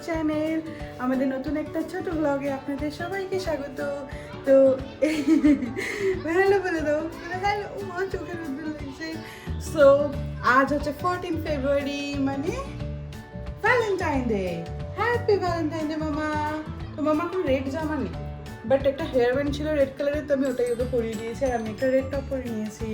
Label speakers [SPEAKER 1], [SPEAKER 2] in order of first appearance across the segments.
[SPEAKER 1] Channel. আমাদের নতুন একটা ছোট ব্লগে আপনাদের সবাইকে স্বাগত। তো হ্যালো বলে দাও, হ্যালো। ও মা, চোখের উদ্দুল লাগছে। সো আজ হচ্ছে 14 ফেব্রুয়ারি, মানে Valentine day. Happy Valentine day মামা। তো মামা কোনো রেড জামা নেই, বাট একটা হেয়ার ব্যান্ড ছিল রেড কালারের, তো আমি ওটাই ওকে পরিয়ে দিয়েছি। আর আমি একটা রেড টপ পরে নিয়েছি।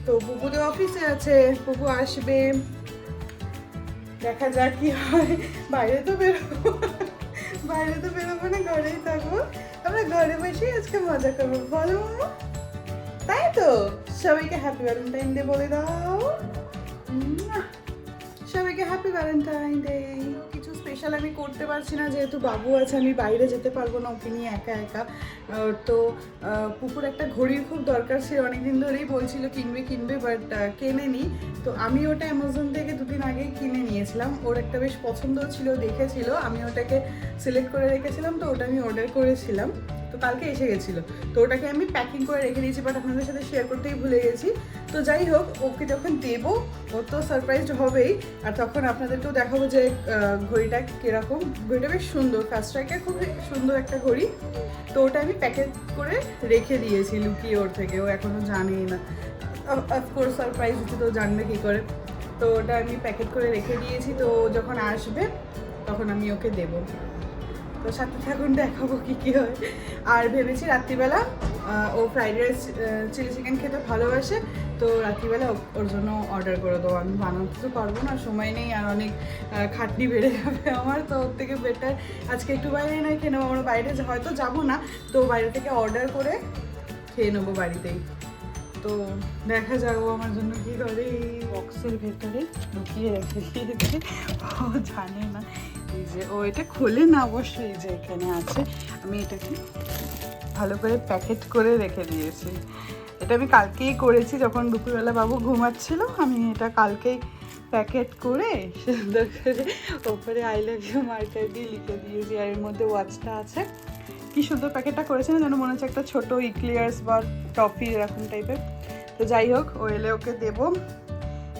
[SPEAKER 1] তো পুপু তো অফিসে আছে, পুপু আসবে, দেখা যাক কি হয়। বাইরে তো বেরোবো না, ঘরেই থাকবো। আমরা ঘরে বসেই আজকে মজা করবো, বলো মামা? তাই তো। সবাইকে হ্যাপি ভ্যালেন্টাইন ডে বলে দাও। সবাইকে হ্যাপি ভ্যালেন্টাইন ডে। কিছু স্পেশাল আমি করতে পারছি না, যেহেতু বাবু আছে, আমি বাইরে যেতে পারবো না ওকে নিয়ে একা একা। তো পুকুর একটা ঘড়ির খুব দরকার ছিল, অনেকদিন ধরেই বলছিল কিনবে, বাট কেনেনি। তো আমি ওটা অ্যামাজন থেকে দুদিন আগেই কিনে নিয়েছিলাম। ওর একটা বেশ পছন্দ ছিল, দেখেছিল, আমি ওটাকে সিলেক্ট করে রেখেছিলাম, তো ওটা আমি অর্ডার করেছিলাম। তো কালকে এসে গেছিলো, তো ওটাকে আমি প্যাকিং করে রেখে দিয়েছি, বাট আপনাদের সাথে শেয়ার করতেই ভুলে গেছি। তো যাই হোক, ওকে যখন দেবো ও তো সারপ্রাইজড হবেই, আর তখন আপনাদেরকেও দেখাবো যে ঘড়িটা কীরকম। ঘড়িটা বেশ সুন্দর, ফাস্ট্র্যাকের খুব সুন্দর একটা ঘড়ি। তো ওটা আমি প্যাকেট করে রেখে দিয়েছি লুকিয়ে ওর থেকে, ও এখনও জানেই না। অফকোর্স সারপ্রাইজ হচ্ছে, তো জানবে কী করে। তো ওটা আমি প্যাকেট করে রেখে দিয়েছি, তো যখন আসবে তখন আমি ওকে দেবো। তো সাথে থাকুন, দেখাবো কী হয়। আর ভেবেছি রাত্রিবেলা ও ফ্রাইড রাইস চিলি চিকেন খেতে ভালোবাসে, তো রাত্রিবেলা ওর জন্য অর্ডার করে দেবো। আমি বানাতে তো পারবো না, সময় নেই, আর অনেক খাটনি বেড়ে যাবে আমার। তো ওর থেকে বেটার আজকে একটু বাইরে নয় খেয়ে নেবো। আমরা বাইরে হয়তো যাবো না, তো বাইরে থেকে অর্ডার করে খেয়ে নেবো বাড়িতেই। তো দেখা যাবো আমার জন্য কী করে। বক্সের ভেতরে লুকিয়ে রেখে দিয়েছে, ও জানে না। এই যে ও এটা খোলে না অবশ্যই, এই যে এখানে আছে। আমি এটাকে ভালো করে প্যাকেট করে রেখে দিয়েছি। এটা আমি কালকেই করেছি, যখন দুপুরবেলা বাবু ঘুমাচ্ছিল। আমি এটা কালকেই প্যাকেট করে সুন্দর করে ওপরে আই লাভ ইউ মার্কার দিয়ে লিখে দিয়েছি। আর এর মধ্যে ওয়াচটা আছে। কি সুন্দর প্যাকেটটা করেছে না, যেন মনে হচ্ছে একটা ছোটো ইক্লিয়ার্স বা টফি এরকম টাইপের। তো যাই হোক, ও এলে ওকে দেবো,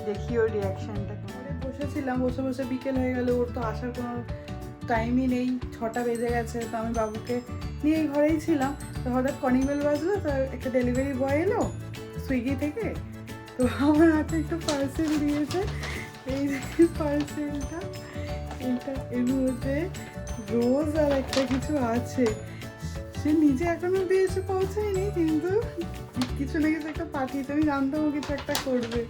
[SPEAKER 1] দেখি ওর রিয়াকশানটা। বসেছিলাম, বসে বিকেল হয়ে গেল, ওর তো আসার কোনো টাইমই নেই, 6টা বেজে গেছে। তো আমি বাবুকে নিয়ে ঘরেই ছিলাম, তো হঠাৎ কলিং বেল বাজলো, তো একটা ডেলিভারি বয় এলো সুইগি থেকে। তো আমার হাতে একটু পার্সেল দিয়েছে। এই পার্সেলটা, এর মধ্যে রোজ আর একটা কিছু আছে। সে নিজে এখনো দিয়েছে, পৌঁছায়নি, কিন্তু কিছু না কিছু একটা পাঠিয়েছে। আমি জানতাম ও কিছু একটা করবে,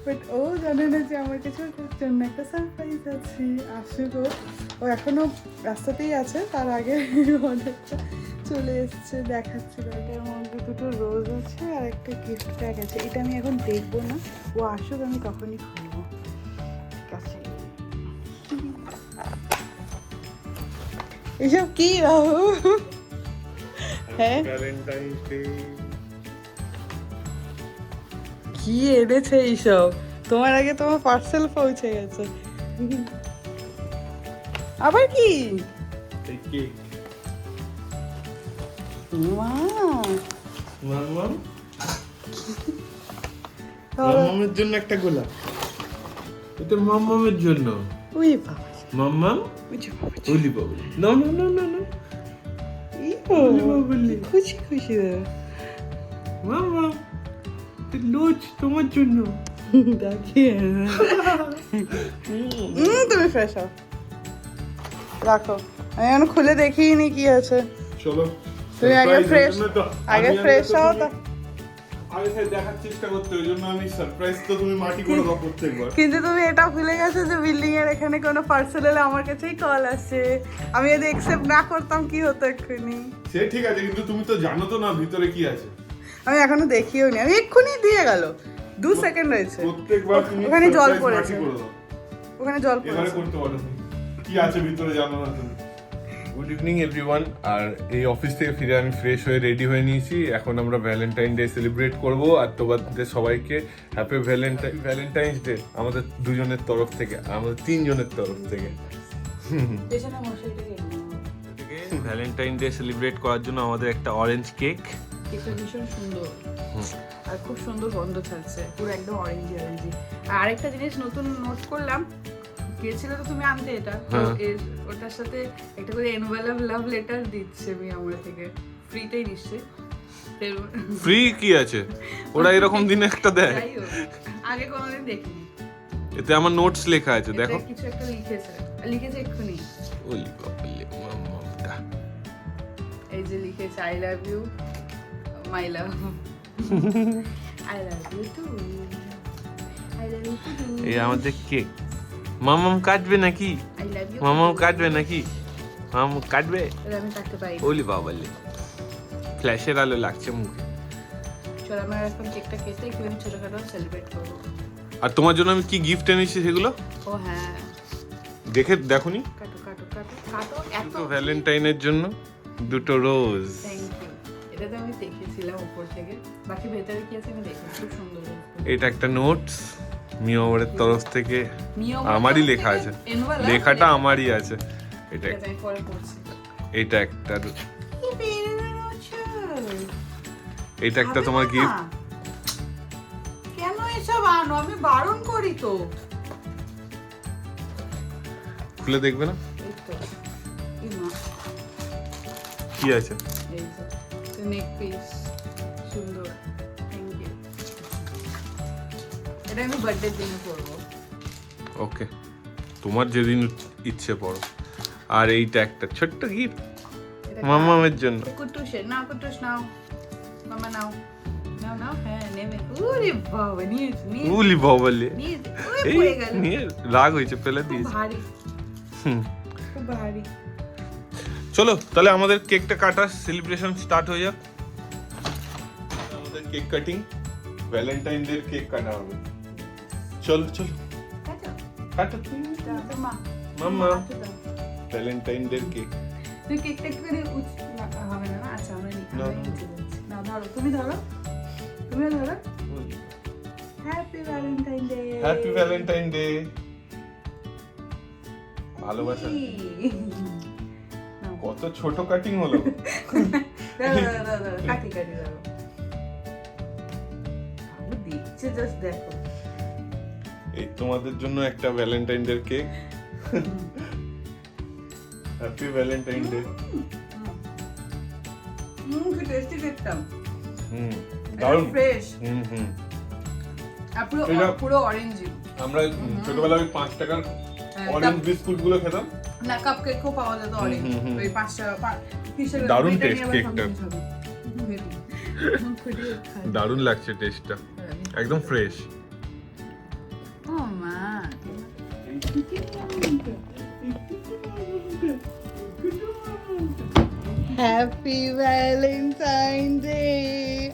[SPEAKER 1] বাট ও জানে না যে আমার কিছু জন্য একটা সারপ্রাইজ আছে। আসুক, ও এখনও রাস্তাতেই আছে, তার আগে অর্ডারটা চলে এসছে। দেখাচ্ছিল, এটার মধ্যে দুটো রোজ আছে আর একটা গিফট প্যাক আছে। এটা আমি এখন দেখবো না, ও আসুক, আমি তখনই খুলবো। ঠিক আছে। এসব কি রাহু? হ্যাঁ, কি এনেছে এইসব? তোমার আগে তোমার পার্সেল পৌঁছে গেছে। আবার কি?
[SPEAKER 2] মাম্মামের জন্য একটা গোলাপ, এটা মাম্মামের জন্য।
[SPEAKER 1] ওই বাবা,
[SPEAKER 2] মাম্মাম ওলি বাবুলি, না না না না না, ওলি বাবুলি,
[SPEAKER 1] খুশি খুশি
[SPEAKER 2] মাম্মাম লোচ তোমার জন্য।
[SPEAKER 1] দেখিয়ে তুমি ফ্রেশ হও, রাখো। আমি এখন খুলে দেখিনি কি আছে।
[SPEAKER 2] চলো,
[SPEAKER 1] তুমি আগে ফ্রেশ হও। তো
[SPEAKER 2] আগে দেখার চেষ্টা করতে, ওই জন্য আমি সারপ্রাইজ তো তুমি মাটি করে দাও প্রত্যেকবার।
[SPEAKER 1] কিন্তু তুমি এটা ভুলে গেছো যে বিল্ডিং এর এখানে কোনো পার্সেল এলে আমার কাছেই কল আসে। আমি যদি অ্যাকসেপ্ট না করতাম কি হতো এক্ষুনি?
[SPEAKER 2] সে ঠিক আছে, কিন্তু তুমি তো জানো তো না ভিতরে কি আছে।
[SPEAKER 1] আমি এখনো দেখিও নি, আমি এক্ষুনি দিয়ে গেল, 2 সেকেন্ড হয়েছে।
[SPEAKER 2] প্রত্যেকবার তুমি
[SPEAKER 1] ওখানে জল
[SPEAKER 2] surprise
[SPEAKER 1] পড়েছে,
[SPEAKER 2] মাটি করে দাও।
[SPEAKER 1] ওখানে জল
[SPEAKER 2] এবারে
[SPEAKER 1] পড়েছে।
[SPEAKER 2] করতে পারো তুমি, কি আছে ভিতরে জানো না তুমি। Good evening everyone. আর এই অফিস থেকে ফিরে আমি ফ্রেশ হয়ে রেডি হয়ে নিয়েছি। এখন আমরা ভ্যালেন্টাইন ডে সেলিব্রেট করব, আর তোমাদের সবাইকে হ্যাপি ভ্যালেন্টাইন্স ডে আমাদের দুজনের তরফ থেকে, আমাদের 3 জনের তরফ থেকে। ভ্যালেন্টাইন ডে সেলিব্রেট করার জন্য আমাদের একটা অরেঞ্জ কেক।
[SPEAKER 1] কেকটা ভীষণ সুন্দর আর খুব সুন্দর গন্ধ ছাড়ছে, পুরো একদম অরেঞ্জি। আর আরেকটা জিনিস নতুন নোট করলাম, গিয়েছিলে তো তুমি আনতে এটা তো
[SPEAKER 2] হ্যাঁ।
[SPEAKER 1] ওটার সাথে একটা করে এনভেলপ লাভ লেটার দিচ্ছে আমি আমরা থেকে ফ্রিতেই দিচ্ছে
[SPEAKER 2] ফ্রি কি আছে, ওরা এরকম দিনে একটা দেয়।
[SPEAKER 1] যাই হোক, আগে কোনোদিন দেখিনি।
[SPEAKER 2] এতে আমার নোটস লেখা আছে,
[SPEAKER 1] এতে
[SPEAKER 2] দেখো।
[SPEAKER 1] কিছু একটা লিখেছে এক্ষুনি।
[SPEAKER 2] ওলি বাবালে, মাম্মাটা।
[SPEAKER 1] এই যে লিখেছে I love you my love, I love you too, I love you too,
[SPEAKER 2] এই আমাদের কেক। মামাম কাটবে নাকি?
[SPEAKER 1] I love you.
[SPEAKER 2] মামাম কাটবে নাকি? মামাম কাটবে?
[SPEAKER 1] আমি কাটতে পারি।
[SPEAKER 2] ওলি বাবালে, ফ্ল্যাশের আলো লাগছে মুখে।
[SPEAKER 1] চল আমরা এখন কেকটা কেটে একটু ছোটখাটো সেলিব্রেট করবো।
[SPEAKER 2] আর তোমার জন্য আমি কি গিফট এনেছি সেগুলো
[SPEAKER 1] ও হ্যাঁ,
[SPEAKER 2] দেখোনি?
[SPEAKER 1] কাটো কাটো কাটো কাটো। এত
[SPEAKER 2] তো ভ্যালেন্টাইনের জন্য দুটো রোজ।
[SPEAKER 1] Thank you. এটা তো আমি দেখেছিলাম উপর থেকে, বাকি ভেতরে কি আছে আমি দেখেছি, খুব সুন্দর।
[SPEAKER 2] এটা একটা নোটস মিওরের তরফ থেকে,
[SPEAKER 1] নিয়ম
[SPEAKER 2] আমারই লেখা আছে,
[SPEAKER 1] envelope
[SPEAKER 2] লেখাটা আমারই আছে। এটা
[SPEAKER 1] ঠিক আছে, আমি পরে পড়ছি।
[SPEAKER 2] এটা একটা,
[SPEAKER 1] কি বেরোনো হচ্ছে?
[SPEAKER 2] এটা একটা
[SPEAKER 1] খাবে
[SPEAKER 2] তোমার
[SPEAKER 1] না?
[SPEAKER 2] গিফট।
[SPEAKER 1] কেন এসব আনো? আমি বারণ করি তো।
[SPEAKER 2] খুলে দেখবে না
[SPEAKER 1] এই তো, এই মা,
[SPEAKER 2] কি আছে?
[SPEAKER 1] এই যে নেক পিস, সুন্দর। Thank you. এটা আমি বার্থডে দিনে পরবো।
[SPEAKER 2] ওকে, তোমার যেদিন ইচ্ছে পড়ো। আর এইটা একটা ছোট্ট গিফট
[SPEAKER 1] এটা
[SPEAKER 2] মামামের জন্য।
[SPEAKER 1] কুটুসের নাও, কুটুস নাও, মামা নাও, নাও নাও। হ্যাঁ নেবে। ওরে বাবা, নিয়েছি নিয়েছি
[SPEAKER 2] উলি বাবালে,
[SPEAKER 1] নিয়েছি। ওরে
[SPEAKER 2] এই
[SPEAKER 1] পড়ে গেল।
[SPEAKER 2] নিয়ে রাগ হয়েছে, ফেলে
[SPEAKER 1] খুব
[SPEAKER 2] দিয়েছে।
[SPEAKER 1] ভারী,
[SPEAKER 2] হুম।
[SPEAKER 1] খুব ভারী।
[SPEAKER 2] চলো তাহলে আমাদের কেকটা কাটার সেলিব্রেশন স্টার্ট হয়ে যাক। আমাদের cake cutting, Valentine day cake কাটা হবে। চল চলো
[SPEAKER 1] কাটো,
[SPEAKER 2] কাটো তুমি।
[SPEAKER 1] কাটো মা।
[SPEAKER 2] মাম্মা,
[SPEAKER 1] কাটো দাও।
[SPEAKER 2] Valentine day cake.
[SPEAKER 1] তুই কেকটা একটু করে হবে না না? আচ্ছা আমরা
[SPEAKER 2] না,
[SPEAKER 1] আমরা
[SPEAKER 2] না।
[SPEAKER 1] নিচে যাচ্ছি। না ধরো, তুমি ধরো, তুমিও ধরো। Happy Valentine day.
[SPEAKER 2] Happy Valentine day. ভালোবাসা। কত ছোট কাটিং হলো।
[SPEAKER 1] কাটি কাটি ধরো। বাবু দিচ্ছে, জাস্ট দেখো।
[SPEAKER 2] এই তোমাদের জন্য একটা Valentine day cake. Happy Valentine day.
[SPEAKER 1] কি টেস্টি কেকটা।
[SPEAKER 2] হুম, দারুণ।
[SPEAKER 1] ফ্রেশ,
[SPEAKER 2] হুম হুম।
[SPEAKER 1] আর পুরো
[SPEAKER 2] এটা-
[SPEAKER 1] পুরো অরেঞ্জ।
[SPEAKER 2] আমরা ছোটবেলায় ওই 5 টাকার অরেঞ্জ বিস্কুট গুলো খেতাম।
[SPEAKER 1] না, কাপ কেকও পাওয়া যেত অরেঞ্জ।
[SPEAKER 2] হুম, হুম।
[SPEAKER 1] ওই 5 টাকা কিসের
[SPEAKER 2] দারুণ
[SPEAKER 1] এটা নিয়ে
[SPEAKER 2] taste
[SPEAKER 1] আবার
[SPEAKER 2] কেকটা।
[SPEAKER 1] something হবে। খুঁটিয়ে খাই।
[SPEAKER 2] দারুণ লাগছে টেস্টটা, একদম ফ্রেশ।
[SPEAKER 1] ও মা, হ্যাপি ভ্যালেন্টাইন ডে।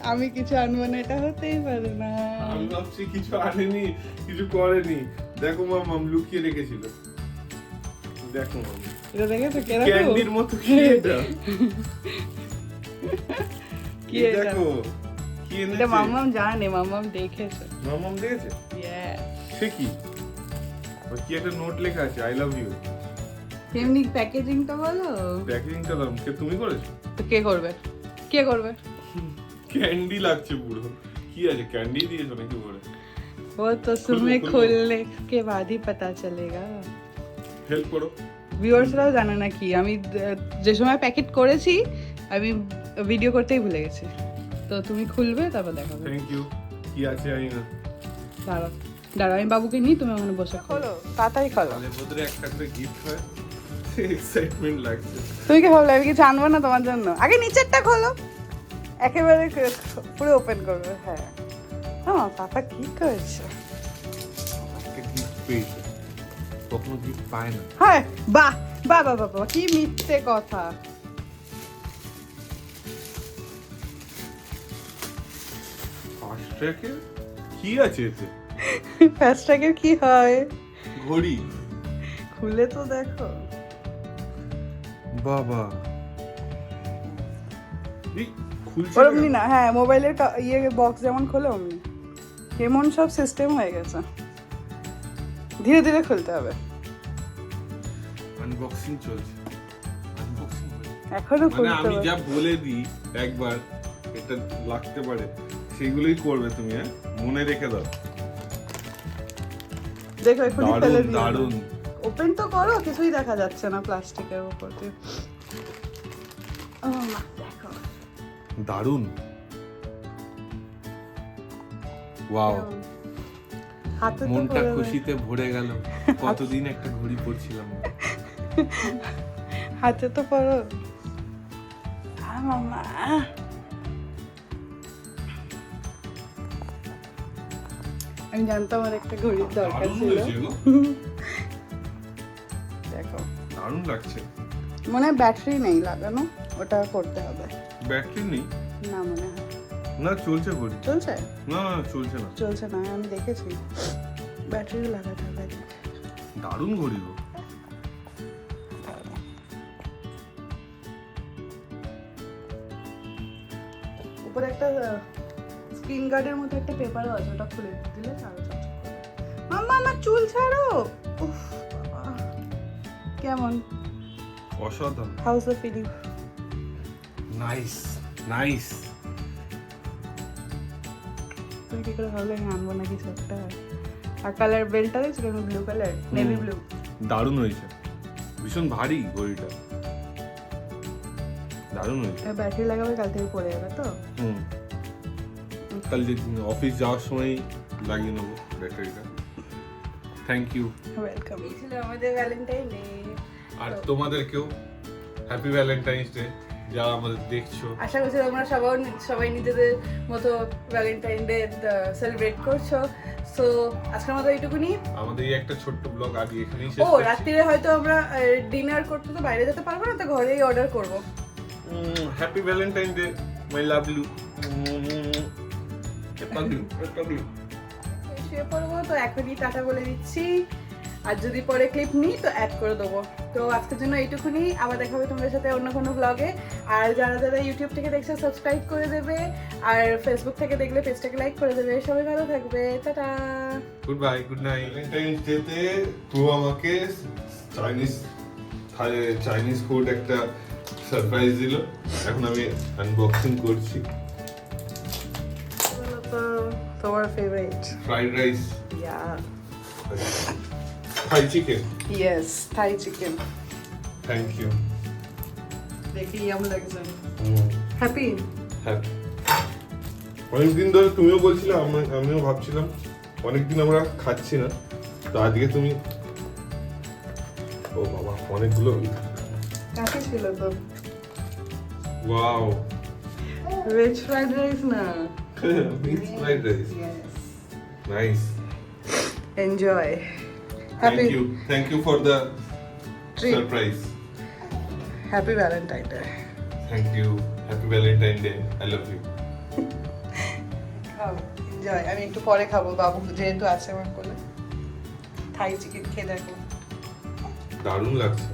[SPEAKER 1] আমি কিছু আনবো না, এটা হতেই পারে না।
[SPEAKER 2] আমি ভাবছি কিছু আনেনি, কিছু করেনি। দেখো মাম লুকিয়ে রেখেছিল। দেখো মাম,
[SPEAKER 1] এটা দেখেছো কেরকম?
[SPEAKER 2] ক্যান্ডির মতো কি এটা?
[SPEAKER 1] কি
[SPEAKER 2] এই
[SPEAKER 1] এটা?
[SPEAKER 2] দেখো কি
[SPEAKER 1] এটা
[SPEAKER 2] এনেছে।
[SPEAKER 1] মাম্মাম জানে, মাম্মাম দেখেছে।
[SPEAKER 2] মাম দেখেছে
[SPEAKER 1] Yes.
[SPEAKER 2] সে কি? ওই কি একটা নোট লেখা আছে, আই লাভ ইউ।
[SPEAKER 1] এমনি প্যাকেজিংটা বলো।
[SPEAKER 2] প্যাকেজিংটা দাম কে তুমি করেছো?
[SPEAKER 1] তো কে করবে? কে করবে?
[SPEAKER 2] ক্যান্ডি লাগছে পুরো। কি আছে, ক্যান্ডি দিয়েছো নাকি পরে?
[SPEAKER 1] वो तो
[SPEAKER 2] खुलवा,
[SPEAKER 1] सुबह
[SPEAKER 2] खुलवा।
[SPEAKER 1] खुलने के बाद ही पता चलेगा।
[SPEAKER 2] হেল্প করো।
[SPEAKER 1] ভিউয়ার্সরাও জানে না কি আমি যে সময় প্যাকেট করেছি আমি ভিডিও করতেই ভুলে গেছি। তো তুমি খুলবে তারপর দেখাবে।
[SPEAKER 2] Thank you. কি আছে জানি না।
[SPEAKER 1] দাঁড়াও দাঁড়াও, আমি বাবুকে নিই, তুমি ওখানে বসে খোলো, তাড়াতাড়ি খোলো।
[SPEAKER 2] তাহলে বোধহয় একটা করে গিফট হয়, এক্সাইটমেন্ট লাগছে।
[SPEAKER 1] তুমি কি ভাবলে আমি কিছু আনবো না তোমার জন্য? আগে নিচেরটা খোলো, একেবারে পুরো ওপেন করবে। হ্যাঁ হ্যাঁ, পাপা কি করেছে?
[SPEAKER 2] একটা গিফট পেয়েছে, কখনো গিফট পায় না।
[SPEAKER 1] হ্যাঁ, বাহ বাহ বাহ বাহ বাহ, কি মিথ্যে কথা।
[SPEAKER 2] ফার্স্ট ট্র্যাকে কি আছে এতে?
[SPEAKER 1] ফার্স্ট ট্র্যাকের কি হয়?
[SPEAKER 2] ঘড়ি।
[SPEAKER 1] খুলে তো দেখো।
[SPEAKER 2] বাবা, এই খুলছে
[SPEAKER 1] ওরমনি
[SPEAKER 2] না।
[SPEAKER 1] না, হ্যাঁ মোবাইলের ইয়ে বক্স যেমন খোলে অমনি। কেমন সব সিস্টেম হয়ে গেছে, ধীরে ধীরে খুলতে হবে।
[SPEAKER 2] আনবক্সিং চলছে, আনবক্সিং
[SPEAKER 1] এখনো
[SPEAKER 2] মানে
[SPEAKER 1] খুলতে
[SPEAKER 2] আমি
[SPEAKER 1] হবে।
[SPEAKER 2] যা বলে দিই একবার এটা লাগতে পারে সেগুলোই করবে তুমি, হ্যাঁ মনে রেখে দাও।
[SPEAKER 1] দেখো এখনই ফেলে
[SPEAKER 2] দারুণ
[SPEAKER 1] দিও।
[SPEAKER 2] দারুণ।
[SPEAKER 1] ওপেন তো করো, কিছুই দেখা যাচ্ছে না প্লাস্টিকের উপর দিয়ে। ও মা, দেখো
[SPEAKER 2] দারুণ, ওয়াও,
[SPEAKER 1] হাতে তো
[SPEAKER 2] মনটা
[SPEAKER 1] পড়ে
[SPEAKER 2] খুশিতে ভরে গেল। কতদিন একটা ঘড়ি পরছিলাম না।
[SPEAKER 1] হাতে তো পড়ো। মামা আমি জানতাম আমার একটা ঘড়ির দরকার
[SPEAKER 2] দারুণ
[SPEAKER 1] ছিল।
[SPEAKER 2] হয়েছে গো।
[SPEAKER 1] দেখো
[SPEAKER 2] দারুণ লাগছে।
[SPEAKER 1] মনে হয় ব্যাটারি নেই লাগানো, ওটা করতে হবে।
[SPEAKER 2] ব্যাটারি নেই?
[SPEAKER 1] না মনে হয়
[SPEAKER 2] না, চলছে ঘড়ি।
[SPEAKER 1] চলছে,
[SPEAKER 2] না না, চলছে না।
[SPEAKER 1] চলছে না, আমি দেখেছি ব্যাটারি লাগাতে হবে।
[SPEAKER 2] দারুণ ঘড়ি গো।
[SPEAKER 1] উপরে একটা স্ক্রিন গার্ডের মতো একটা পেপারও আছে, ওটা খুলে দিলে আরো চকচক করবে। মাম্মা আমার চুল ছাড়ো। উফ বাবা, কেমন
[SPEAKER 2] অসাধারণ।
[SPEAKER 1] How's of feeling?
[SPEAKER 2] Nice nice.
[SPEAKER 1] তুমি কি করে ভাবলে আমি আনবো না কিছু একটা? আর কালার বেল্টটা দেখছো কেমন ব্লু কালার, নেভি ব্লু।
[SPEAKER 2] দারুণ হয়েছে, ভীষণ ভারী ঘড়িটা, দারুণ হয়েছে।
[SPEAKER 1] ব্যাটারি লাগাবে, কাল থেকে পড়ে যাবে তো।
[SPEAKER 2] হুম, কাল যে অফিস যাওয়ার সময় লাগিয়ে নেবো ব্যাটারিটা। Thank you.
[SPEAKER 1] ওয়েলকাম। এই ছিল আমাদের ভ্যালেন্টাইন ডে।
[SPEAKER 2] আর তোমাদেরকেও হ্যাপি ভ্যালেন্টাইন্স ডে, যারা আমাদের দেখছো।
[SPEAKER 1] আশা করছি তোমরা সবাই নিজেদের মতো ভ্যালেন্টাইন ডে সেলিব্রেট করছো। সো আজকের মতো এইটুকুনি।
[SPEAKER 2] আমাদের এই একটা ছোট্ট ব্লগ আগে এখানেই শেষ
[SPEAKER 1] ও
[SPEAKER 2] করছি।
[SPEAKER 1] রাত্রিরে হয়তো আমরা ডিনার করতে তো বাইরে যেতে পারবো না, তো ঘরেই অর্ডার করবো।
[SPEAKER 2] Happy Valentine day my lovely.
[SPEAKER 1] শুয়ে পড়বো, তো এখনই টাটা বলে দিচ্ছি। আর যদি পরে ক্লিপ নিই তো অ্যাড করে দেবো। তো আজকের জন্য এইটুকুনি, আবার দেখা হবে তোমাদের সাথে অন্য কোনো ব্লগে। আর যারা যারা ইউটিউব থেকে দেখছে সাবস্ক্রাইব করে দেবে, আর ফেসবুক থেকে দেখলে পেজটাকে লাইক করে দেবে। সবাই ভালো থাকবে, tata.
[SPEAKER 2] Good bye, good night. Valentine's day তে তুই আমাকে চাইনিজ ফুড একটা সারপ্রাইজ দিল। এখন আমি আনবক্সিং করছি।
[SPEAKER 1] তোমার favourite?
[SPEAKER 2] Fried rice,
[SPEAKER 1] yeah,
[SPEAKER 2] Thai chicken.
[SPEAKER 1] Yes, Thai chicken.
[SPEAKER 2] Thank you.
[SPEAKER 1] দেখি ইয়াম লাগছে। হ্যাপি?
[SPEAKER 2] হ্যাঁ, অনেকদিন ধরে তুমিও বলছিলে, আমিও ভাবছিলাম অনেকদিন আমরা খাচ্ছি না, তো আজকে তুমি, ও বাবা অনেকগুলো।
[SPEAKER 1] কাকে ছিল তো?
[SPEAKER 2] ওয়াও,
[SPEAKER 1] ভেজ ফ্রাইড রাইস না?
[SPEAKER 2] Mix fried rice, nice.
[SPEAKER 1] Enjoy.
[SPEAKER 2] Thank you for the
[SPEAKER 1] Treat.
[SPEAKER 2] surprise.
[SPEAKER 1] Happy Valentine day.
[SPEAKER 2] Thank you. Happy Valentine Day. I love you.
[SPEAKER 1] খাও, এনজয়। আমি একটু পরে খাবো, বাবু যেহেতু আছে আমার কোলে। থাই চিকেন খেয়ে দেখো।
[SPEAKER 2] দারুণ লাগছে।